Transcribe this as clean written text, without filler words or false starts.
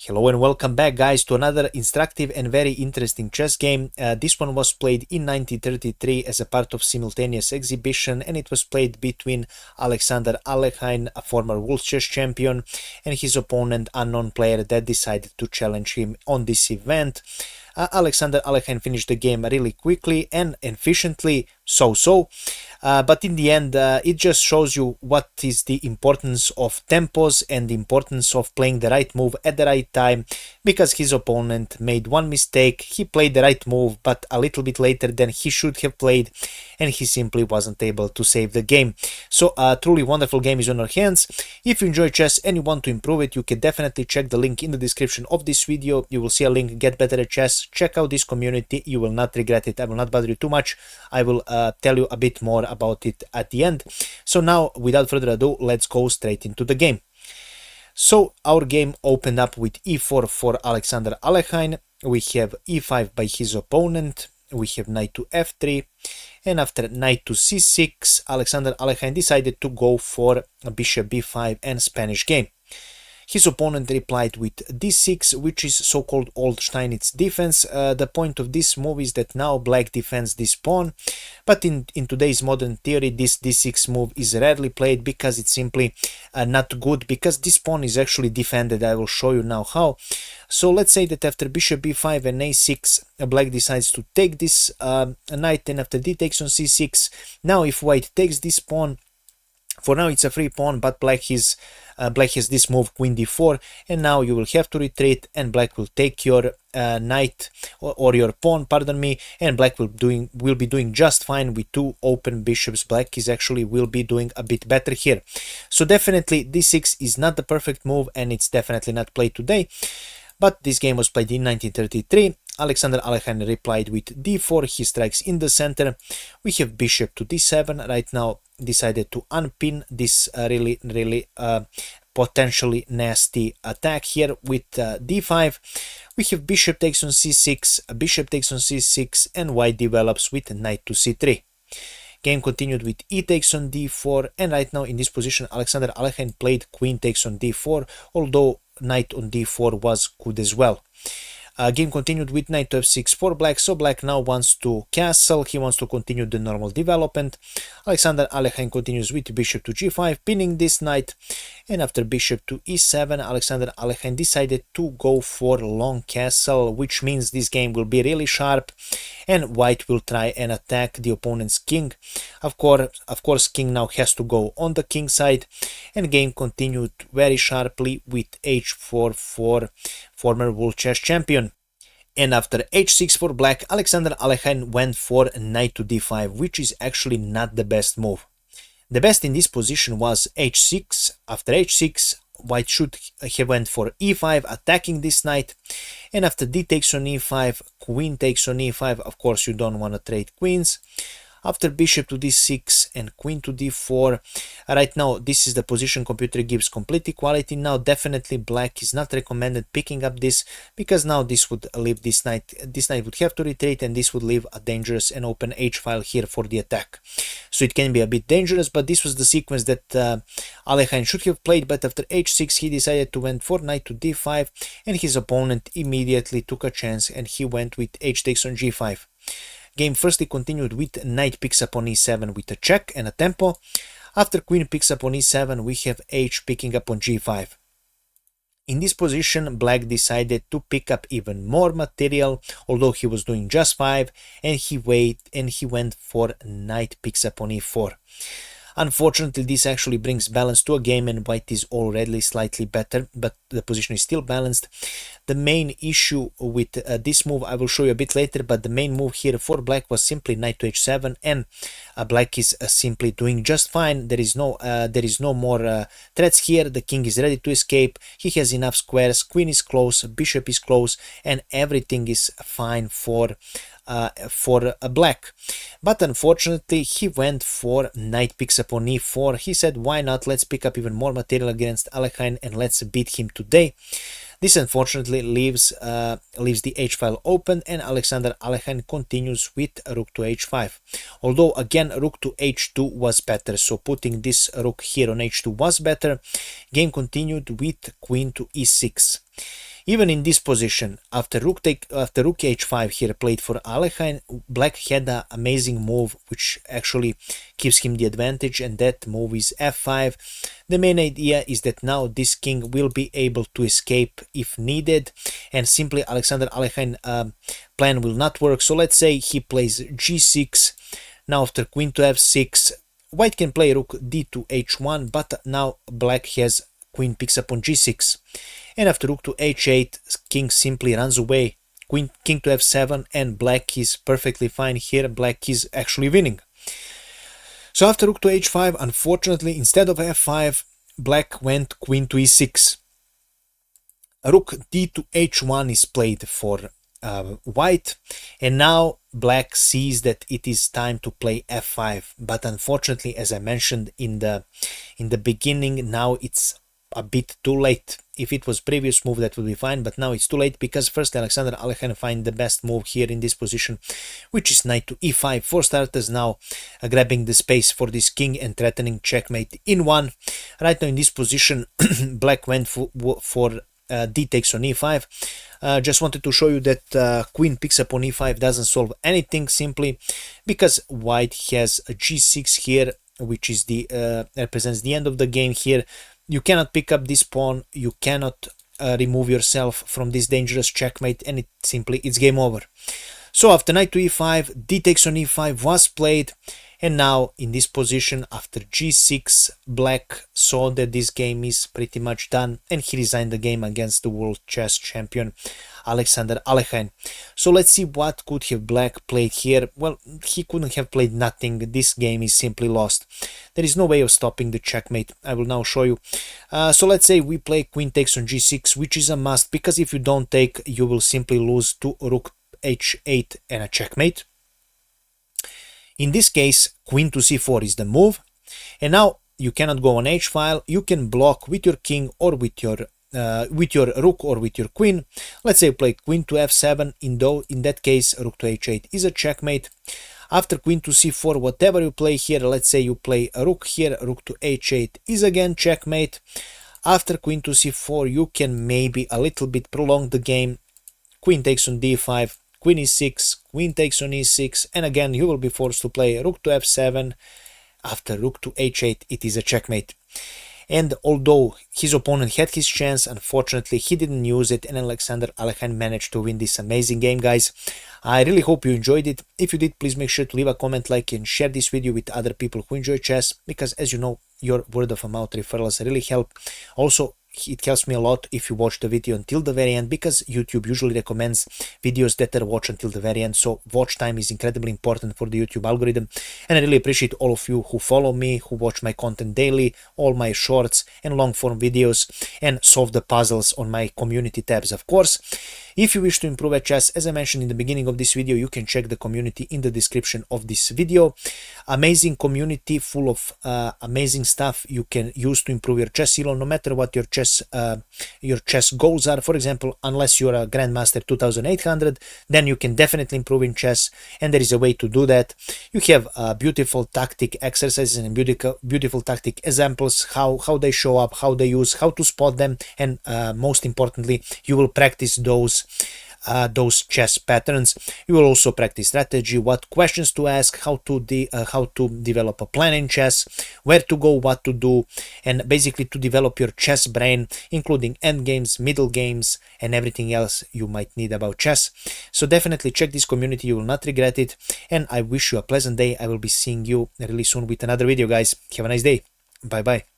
Hello and welcome back, guys, to another instructive and very interesting chess game. This one was played in 1933 as a part of simultaneous exhibition, and it was played between Alexander Alekhine, a former world chess champion, and his opponent, unknown player that decided to challenge him on this event. Alexander Alekhine finished the game really quickly and efficiently, but in the end it just shows you what is the importance of tempos and the importance of playing the right move at the right time, because his opponent made one mistake. He played the right move but a little bit later than he should have played, and he simply wasn't able to save the game. So a truly wonderful game is on our hands. If you enjoy chess and you want to improve it, you can definitely check the link in the description of this video. You will see a link, Get Better at Chess. Check out this community, you will not regret it. I will not bother you too much. I will tell you a bit more about it at the end. So now, without further ado, let's go straight into the game. So our game opened up with e4 for Alexander Alekhine. We have e5 by his opponent. We have knight to f3, and after knight to c6, Alexander Alekhine decided to go for bishop b5 and Spanish game. His opponent replied with d6, which is so-called old Steinitz defense. The point of this move is that now black defends this pawn, but in today's modern theory, this d6 move is rarely played because it's simply not good, because this pawn is actually defended. I will show you now how. So let's say that after bishop b5 and a6, black decides to take this knight, and after d takes on c6, now if white takes this pawn, for now it's a free pawn, but black has this move queen d4, and now you will have to retreat, and black will take your knight or your pawn, pardon me, and black will be doing just fine with two open bishops. Black will be doing a bit better here. So definitely d6 is not the perfect move, and it's definitely not played today. But this game was played in 1933. Alexander Alekhine replied with d4. He strikes in the center. We have bishop to d7. Right now decided to unpin this really potentially nasty attack here with d5. We have bishop takes on c6, bishop takes on c6, and white develops with knight to c3. Game continued with e takes on d4, and right now in this position Alexander Alekhine played queen takes on d4, although knight on d4 was good as well. Game continued with knight to f6 for black, so black now wants to castle. He wants to continue the normal development. Alexander Alekhine continues with bishop to g5, pinning this knight, and after bishop to e7, Alexander Alekhine decided to go for long castle, which means this game will be really sharp, and white will try and attack the opponent's king. Of course, king now has to go on the king side, and game continued very sharply with h4 for former world chess champion. And after h6 for black, Alexander Alekhine went for knight to d5, which is actually not the best move. The best in this position was h6. After h6, white should have went for e5, attacking this knight, and after d takes on e5, queen takes on e5. Of course, you don't want to trade queens. After bishop to d6 and queen to d4, right now this is the position computer gives complete equality. Now definitely black is not recommended picking up this, because now this would leave this knight would have to retreat, and this would leave a dangerous and open h-file here for the attack. So it can be a bit dangerous, but this was the sequence that Alekhine should have played. But after h6 he decided to went for knight to d5, and his opponent immediately took a chance and he went with h takes on g5. Game firstly continued with knight picks up on e7 with a check and a tempo. After queen picks up on e7, we have h picking up on g5. In this position, black decided to pick up even more material, although he was doing just 5, and he went for knight picks up on e4. Unfortunately, this actually brings balance to a game, and white is already slightly better, but the position is still balanced. The main issue with this move I will show you a bit later, but the main move here for black was simply knight to h7, and black is simply doing just fine. There is no more threats here. The king is ready to escape. He has enough squares. Queen is close, bishop is close, and everything is fine for black. But unfortunately he went for knight picks up on e4. He said, why not, let's pick up even more material against Alekhine and let's beat him today. This unfortunately leaves the h-file open, and Alexander Alekhine continues with rook to h5. Although again rook to h2 was better, so putting this rook here on h2 was better. Game continued with queen to e6. Even in this position, after rook h5 here played for Alekhine, black had an amazing move which actually gives him the advantage, and that move is f5. The main idea is that now this king will be able to escape if needed, and simply Alexander Alekhine plan will not work. So let's say he plays g6. Now after queen to f6, white can play rook d to h1, but now black has queen picks up on g6. And after rook to h8, king simply runs away. King to f7, and black is perfectly fine here. Black is actually winning. So after rook to h5, unfortunately, instead of f5, black went queen to e6. Rook d to h1 is played for white, and now black sees that it is time to play f5. But unfortunately, as I mentioned in the beginning, now it's a bit too late. If it was previous move, that would be fine, but now it's too late, because first Alexander Alekhine find the best move here in this position, which is knight to e5. For starters, now grabbing the space for this king and threatening checkmate in one. Right now in this position, black went for d takes on e5. Just wanted to show you that queen picks up on e5 doesn't solve anything, simply because white has a g6 here, which is the represents the end of the game here. You cannot pick up this pawn, you cannot remove yourself from this dangerous checkmate, and it's game over. So after knight to e5, d takes on e5 was played, and now in this position after g6, black saw that this game is pretty much done, and he resigned the game against the world chess champion Alexander Alekhine. So let's see what could have black played here. Well, he couldn't have played nothing. This game is simply lost. There is no way of stopping the checkmate. I will now show you. So let's say we play queen takes on g6, which is a must, because if you don't take, you will simply lose to rook h8 and a checkmate. In this case, queen to c4 is the move, and now you cannot go on h file. You can block with your king or with your rook or with your queen. Let's say you play queen to f7. In that case, rook to h8 is a checkmate. After queen to c4, whatever you play here, let's say you play a rook here, rook to h8 is again checkmate. After queen to c4, you can maybe a little bit prolong the game. Queen takes on d5, queen e6, queen takes on e6, and again you will be forced to play rook to f7. After rook to h8, it is a checkmate. And although his opponent had his chance, unfortunately he didn't use it, and Alexander Alekhine managed to win this amazing game, guys. I really hope you enjoyed it. If you did, please make sure to leave a comment, like, and share this video with other people who enjoy chess, because as you know, your word of mouth referrals really help. Also, it helps me a lot if you watch the video until the very end, because YouTube usually recommends videos that are watched until the very end. So watch time is incredibly important for the YouTube algorithm, and I really appreciate all of you who follow me, who watch my content daily, all my shorts and long form videos, and solve the puzzles on my community tabs, of course. If you wish to improve at chess, as I mentioned in the beginning of this video, you can check the community in the description of this video. Amazing community full of amazing stuff you can use to improve your chess elo, no matter what your chess goals are. For example, unless you're a Grandmaster 2800, then you can definitely improve in chess, and there is a way to do that. You have beautiful tactic exercises and beautiful tactic examples, how they show up, how they use, how to spot them, and most importantly, you will practice those chess patterns. You will also practice strategy, what questions to ask, how to develop a plan in chess, where to go, what to do, and basically to develop your chess brain, including end games, middle games, and everything else you might need about chess. So definitely check this community, you will not regret it, and I wish you a pleasant day. I will be seeing you really soon with another video, guys. Have a nice day. Bye bye.